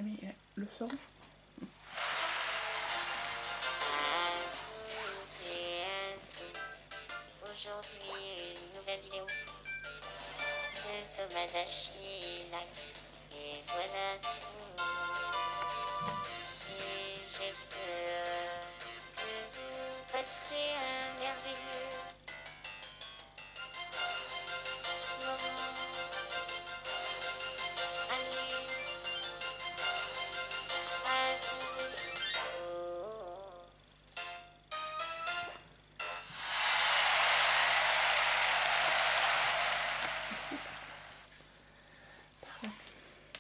Mais le son. Aujourd'hui, une nouvelle vidéo de Tomadachi Life. Et voilà tout. Et j'espère que vous passerez un merveilleux moment. Allez, à tout de suite.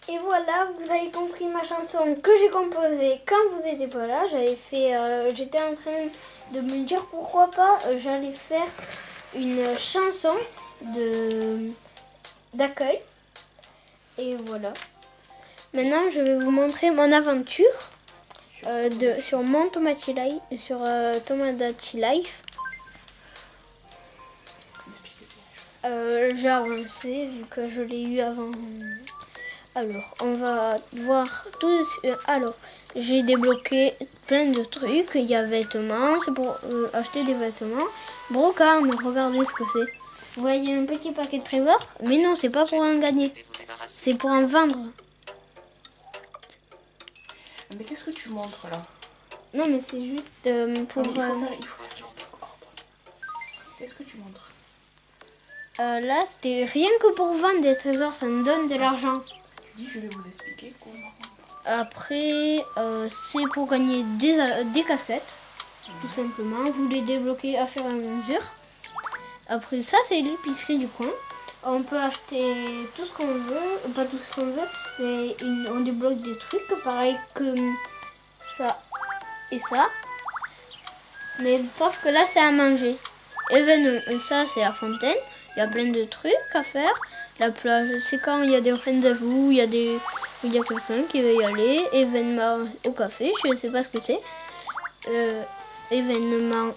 Et voilà, vous avez compris ma chanson que j'ai composée quand vous n'étiez pas là. J'étais en train de me dire pourquoi pas j'allais faire une chanson d'accueil. Et voilà. Maintenant, je vais vous montrer mon aventure sur mon Tomodachi Life, Tomodachi Life. J'ai avancé vu que je l'ai eu avant. Alors, on va voir tout de suite. Alors, j'ai débloqué plein de trucs. Il y a vêtements, c'est pour acheter des vêtements. Brocard, regardez ce que c'est. Vous voyez un petit paquet de trésors? Mais non, c'est pas pour en gagner. C'est pour en vendre. Mais qu'est-ce que tu montres là? Non, mais c'est juste pour... Il faut faire Qu'est-ce que tu montres? Là, c'était rien que pour vendre des trésors, ça me donne de l'argent. Dis, je vais vous expliquer comment. Après, c'est pour gagner des casquettes, tout simplement. Vous les débloquez à fur et à mesure. Après ça, c'est l'épicerie du coin. On peut acheter tout ce qu'on veut, pas tout ce qu'on veut, mais on débloque des trucs, pareil que ça et ça. Mais sauf que là, c'est à manger. Et ça, c'est la fontaine. Il y a plein de trucs à faire. La plage, c'est quand il y a des rendez-vous, il y a quelqu'un qui veut y aller. Événement au café, je ne sais pas ce que c'est. Événement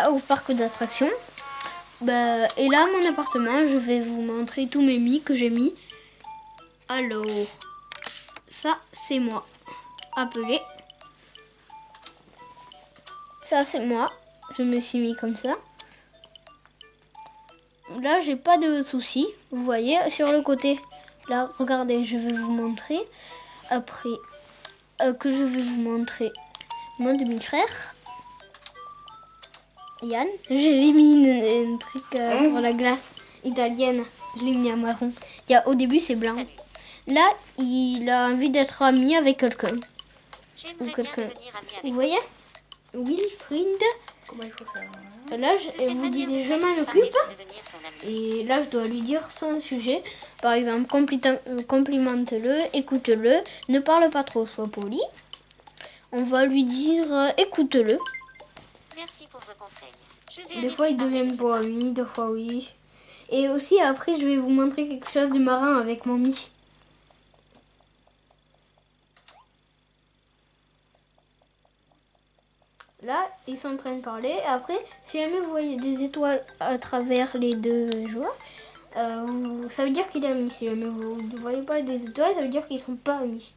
au parc d'attractions. Et là, mon appartement, je vais vous montrer tous mes mis que j'ai mis. Alors, ça, c'est moi. Appelé. Ça, c'est moi. Je me suis mis comme ça. Là, j'ai pas de soucis. Vous voyez, sur le côté. Là, regardez, je vais vous montrer. Après, que je vais vous montrer mon demi-frère. Yann. J'ai mis un truc pour la glace italienne. Je l'ai mis à marron. Au début, c'est blanc. Salut. Là, il a envie d'être ami avec quelqu'un. J'aimerais bien quelqu'un. devenir ami avec Vous voyez? Wilfried. Comment il faut faire? Là, De quelle vous manière dites, je devrais-je m'en lui parler occupe. pour devenir son ami? Et là, je dois lui dire son sujet. Par exemple, complimente-le, écoute-le, ne parle pas trop, sois poli. On va lui dire, écoute-le. Merci pour vos conseils. Je vais Des aller fois, lui ils parler deviennent de pas ça. amis, des fois, oui. Et aussi, après, je vais vous montrer quelque chose du marin avec mon mi. Là, ils sont en train de parler. Et après, si jamais vous voyez des étoiles à travers les deux joueurs, ça veut dire qu'il est ami. Si jamais vous ne voyez pas des étoiles, ça veut dire qu'ils sont pas amis.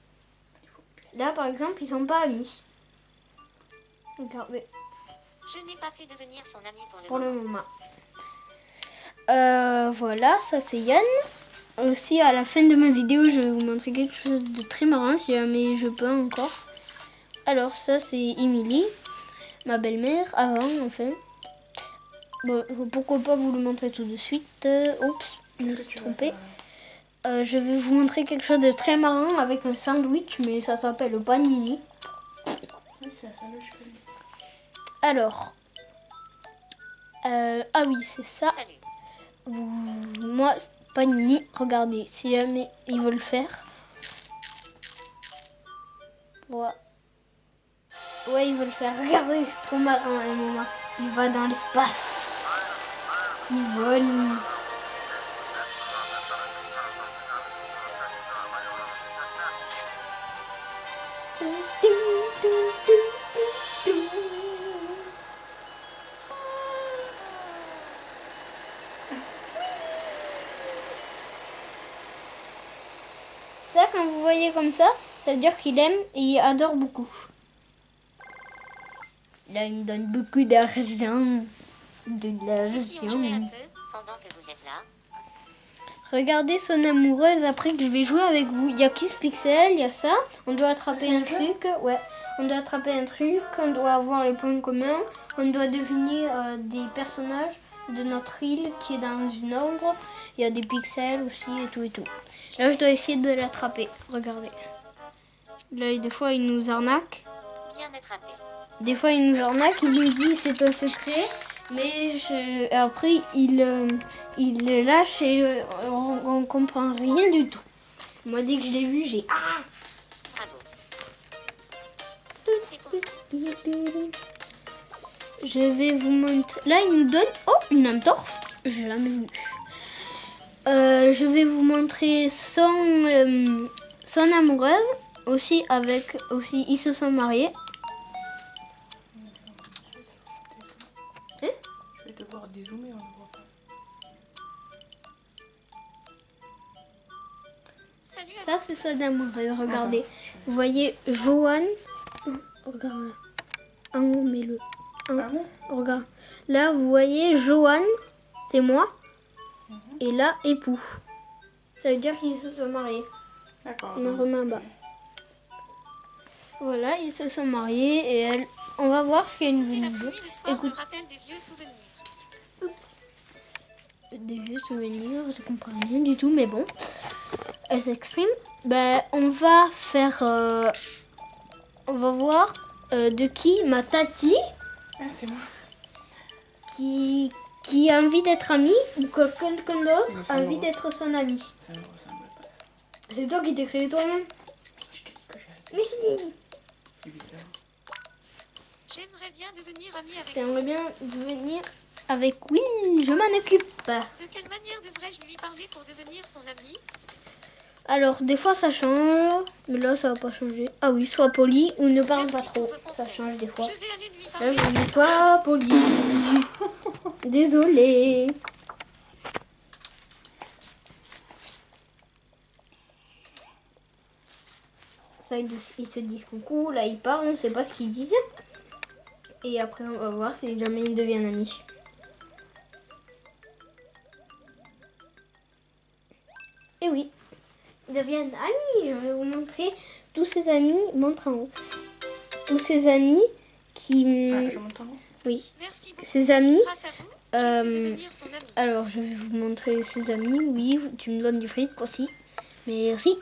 Là, par exemple, ils sont pas amis. Regardez, Je n'ai pas pu devenir son ami pour le moment. moment. Voilà, ça c'est Yann. Aussi, à la fin de ma vidéo, je vais vous montrer quelque chose de très marrant, si jamais je peux encore. Alors, ça c'est Émilie, ma belle-mère, avant, enfin. Bon, pourquoi pas vous le montrer tout de suite. Oups, je me suis trompée. Je vais vous montrer quelque chose de très marrant avec un sandwich, mais ça s'appelle le panini. Oui, c'est un sandwich panini. Alors, ah oui, c'est ça. Salut. Moi, panini, regardez, si jamais ils veulent le faire. Ouais, ils veulent le faire. Regardez, c'est trop marrant à un moment. Il va dans l'espace. Il vole. Ça, quand vous voyez comme ça veut dire qu'il aime et il adore beaucoup. Là, il me donne beaucoup d'argent. De Et si on jouait un l'argent. peu pendant que vous êtes là? Regardez son amoureuse après que je vais jouer avec vous. Il y a Kiss Pixel, il y a ça. On doit attraper un truc. Ouais. On doit attraper un truc. On doit avoir les points communs. On doit deviner des personnages de notre île qui est dans une ombre. Il y a des pixels aussi et tout et tout. Là, je dois essayer de l'attraper. Regardez. Là, des fois, il nous arnaque. Bien attrapé. Des fois, il nous arnaque. Il nous dit c'est un secret. Mais après, il le lâche et on comprend rien du tout. Moi, dès que je l'ai vu, j'ai... Ah! Bravo. C'est pour vous. Je vais vous montrer... Là, il nous donne... Oh, une entorse. J'ai jamais vu. Je vais vous montrer son amoureuse. Aussi, ils se sont mariés. Je vais devoir dézoomer, on ne voit pas. Salut à Ça, c'est son amoureuse. Regardez. Vous voyez Joanne. Regarde là. En haut, mets-le. Ah bon? Regarde. Là, vous voyez Joanne. C'est moi. Et là, époux. Ça veut dire qu'ils se sont mariés. D'accord. On en remet en bas. Voilà, ils se sont mariés et elle... On va voir ce qu'elle nous la dit. pluie le soir me Écoute, rappelle des vieux souvenirs. des vieux souvenirs, je comprends rien du tout, mais bon. Elle s'exprime. Ben, on va faire... on va voir de qui ma tati, Ah, c'est moi. qui a envie d'être amie, ou que quelqu'un d'autre Mais a ça envie va. d'être son ami. Ça ne ressemble pas. C'est toi qui t'es créé toi-même. Je te dis que j'ai Mais si, c'est bizarre. J'aimerais bien devenir amie avec vous. t'aimerais bien devenir avec Win, je m'en occupe. De quelle manière devrais-je lui parler pour devenir son ami? Alors, des fois ça change, mais là ça va pas changer. Ah oui, sois poli ou ne parle pas Merci pour trop. vos Ça conseils. change des fois. Je vais aller lui Là, parler. je dis sois poli. Désolée. Ça, ils se disent coucou, là ils parlent, on sait pas ce qu'ils disent. Et après on va voir si jamais ils deviennent amis. Et oui, ils deviennent amis. Je vais vous montrer tous ces amis, montre en haut. Tous ces amis qui... Ah, je m'entends? Oui, Merci beaucoup. ces amis. Grâce à vous, j'ai pu Euh, devenir son ami. Alors, je vais vous montrer ses amis. Oui, tu me donnes du fric aussi. Merci.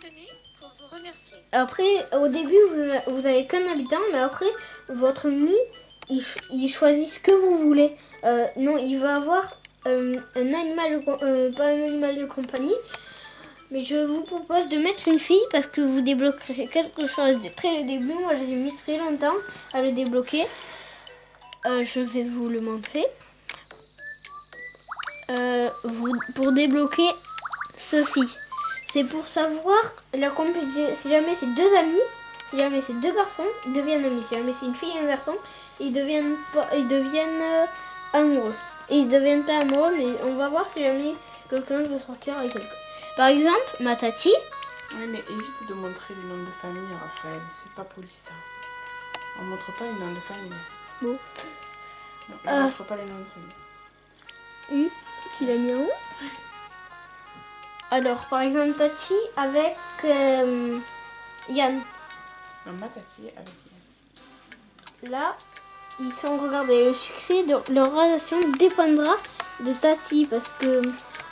Tenez, pour vous remercier. Après, au début, vous avez qu'un habitant, mais après, votre ami, il choisit ce que vous voulez. Non, il va avoir un animal, pas un animal de compagnie, mais je vous propose de mettre une fille parce que vous débloquerez quelque chose de très au début. Moi, j'ai mis très longtemps à le débloquer. Je vais vous le montrer. Pour débloquer ceci. C'est pour savoir la compétition. Si jamais c'est deux amis, si jamais c'est deux garçons, ils deviennent amis. Si jamais c'est une fille et un garçon, ils deviennent amoureux. Et ils deviennent pas amoureux, mais on va voir si jamais quelqu'un veut sortir avec quelqu'un. Par exemple, ma tati. Oui, mais évite de montrer les noms de famille, Raphaël. C'est pas poli ça. On montre pas les noms de famille. Bon. Non, on montre pas les noms de famille. Tu l'as mis en haut. Alors, par exemple, Tati avec Yann. Non, ma tati avec Yann. Là, ils sont, regardez, le succès de leur relation dépendra de Tati parce que,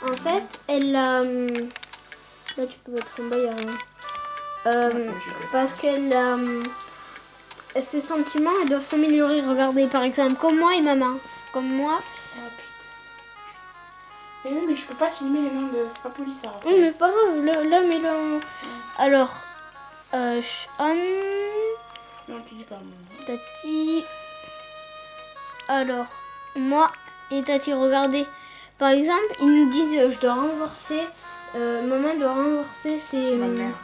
en fait, elle a. Là, tu peux mettre en bas, il y a rien. Parce qu'elle a. Ses sentiments, ils doivent s'améliorer. Regardez, par exemple, comme moi et maman. Comme moi. Ah putain. Mais oui, mais je peux pas filmer les noms de. C'est pas poli ça, Oh, Raphaël. mais pas grave, là, mais là. Alors, Anne. Non, tu dis pas mon nom. Tati. Alors, moi et Tati, regardez. Par exemple, ils nous disent je dois renforcer. Maman doit renforcer ses. Ma mère.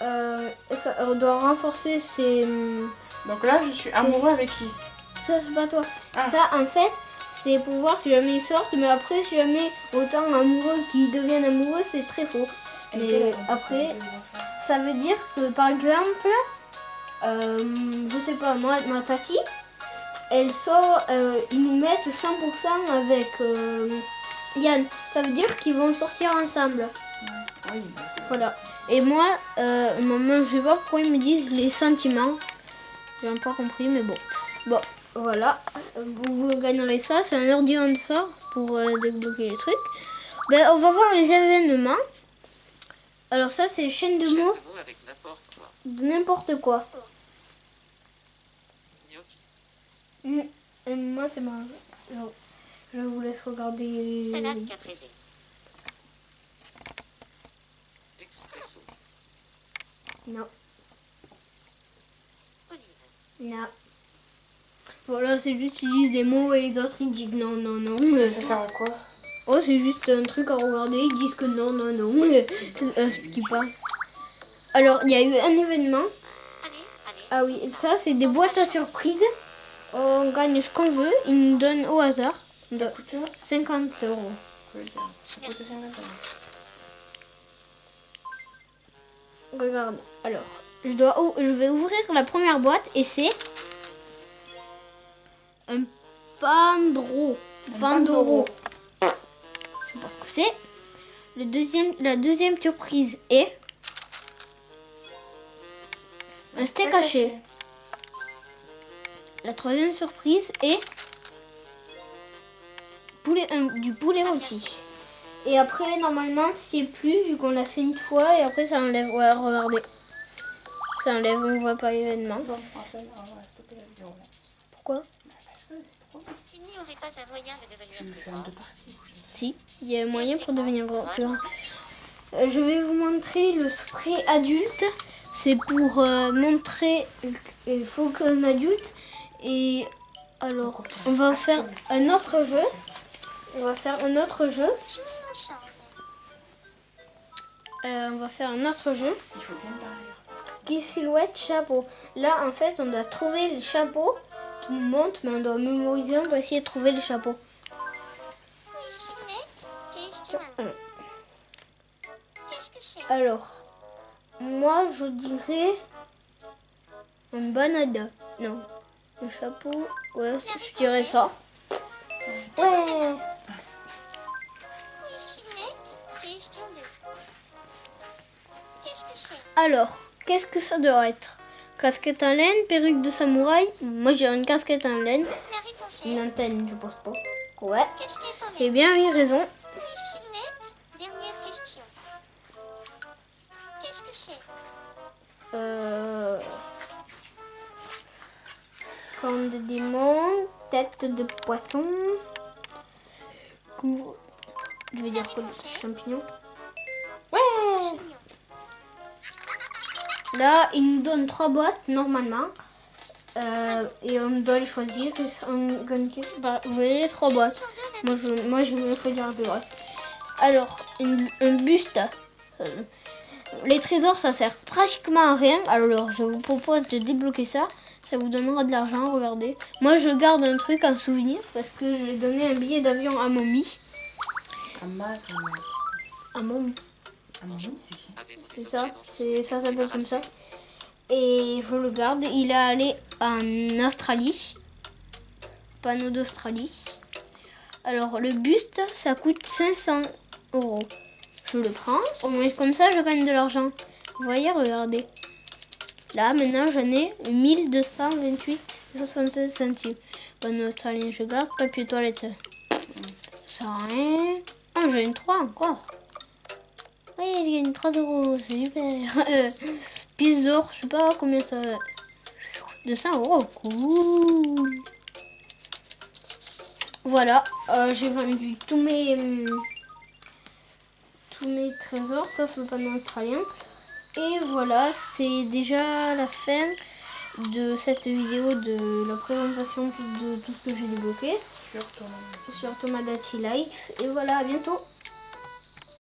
On doit renforcer ses. Donc là, je suis amoureux avec qui? Ça, c'est pas toi. Ah. Ça, en fait, c'est pour voir si jamais ils sortent, mais après si jamais autant amoureux qui deviennent amoureux, c'est très faux. Mais après, ça veut dire que par exemple, je sais pas, moi, ma tati, elle sort, ils nous mettent 100% avec Yann. Ça veut dire qu'ils vont sortir ensemble. Oui, Voilà. Et moi, maman, je sais pas pourquoi ils me disent les sentiments. J'ai pas compris, mais bon. Bon, voilà. Vous gagnerez ça. C'est un ordinateur pour débloquer les trucs. Ben, on va voir les événements. Alors ça, c'est chaîne de mots avec n'importe quoi. de n'importe quoi. Gnocchi. Et moi, c'est marrant. Je vous laisse regarder. Salade caprese. Expresso. Non, Olive. non. Voilà, c'est juste ils disent des mots et les autres ils disent non, non, non. Ça sert à quoi? Oh, c'est juste un truc à regarder. Ils disent que non, non, non. Ce qui parle. Alors, il y a eu un événement. Allez, allez. Ah oui, ça, c'est des boîtes à surprise. On gagne ce qu'on veut. Ils nous donnent au hasard. Ça coûte cher? 50 €. Je veux dire, ça coûte 50 €. Regarde. Alors, je vais ouvrir la première boîte et c'est un Pandoro. Pandoro. Je sais pas ce que c'est. La deuxième surprise est un steak haché. La troisième surprise est du poulet rôti. Et après, normalement, c'est plus, vu qu'on l'a fait une fois, et après, ça enlève. Ouais, regardez. Ça enlève, on voit pas l'événement. Bon, enfin, on va stopper la vidéo là. Pourquoi? Parce que c'est trop. Il n'y aurait pas un moyen de devenir Tu veux plus faire grand. deux parties ou je sais Si, il y a moyen pour devenir plus grand. Je vais vous montrer le spray adulte. C'est pour montrer qu'il faut qu'un adulte. Et alors, on va faire un autre jeu. On va faire un autre jeu. Ensemble. On va faire un autre jeu. Il faut bien parler. Qui silhouette chapeau. Là, en fait, on doit trouver les chapeaux qui nous montent, mais on doit mémoriser, on doit essayer de trouver les chapeaux. Oui, Chinette. Question 1. Qu'est-ce que c'est? Alors, moi, je dirais un banana. Non, un chapeau. Ouais, je dirais ça. Ouais. Oui, Chinette. Question 2. Qu'est-ce que c'est? Alors, qu'est-ce que ça doit être? Casquette en laine, perruque de samouraï. Moi, j'ai une casquette en laine. La réponse Une est. antenne, je pense pas. Ouais. Qu'est-ce qui est en J'ai l'air? bien eu raison. Oui, Chinette. Dernière question. Qu'est-ce que c'est? Corne de démon, tête de poisson, je vais dire quoi? Champignon. Ouais. Chignon. Là, il nous donne 3 boîtes normalement. Et on doit les choisir. Vous voyez les 3 boîtes. Moi, je vais choisir un peu. Ouais. Alors, un buste. Les trésors, ça sert pratiquement à rien. Alors, je vous propose de débloquer ça. Ça vous donnera de l'argent, regardez. Moi, je garde un truc en souvenir parce que je vais donner un billet d'avion à Mommy. À ma grand-mère. À Mommy, À mon ami, c'est qui? Avez-vous c'est des ça. objets dont C'est ça s'appelle comme ça. débarrasser? Et je le garde. Il est allé en Australie. Panneau d'Australie. Alors, le buste, ça coûte 500 €. Je le prends. Au moins, comme ça, je gagne de l'argent. Vous voyez, regardez. Là, maintenant, j'en ai 1228,76 centimes. Panneau australien, je garde. Papier toilette. Ça rien. Ah, j'ai une 3 encore. Oui, j'ai gagné 3 €. C'est super. Pièce d'or, je sais pas combien ça. 200 €. Cool. Voilà, j'ai vendu tous mes trésors, sauf le panneau australien. Et voilà, c'est déjà la fin de cette vidéo de la présentation de tout ce que j'ai débloqué Sur ton ami. sur Tomodachi Life. Et voilà, à bientôt.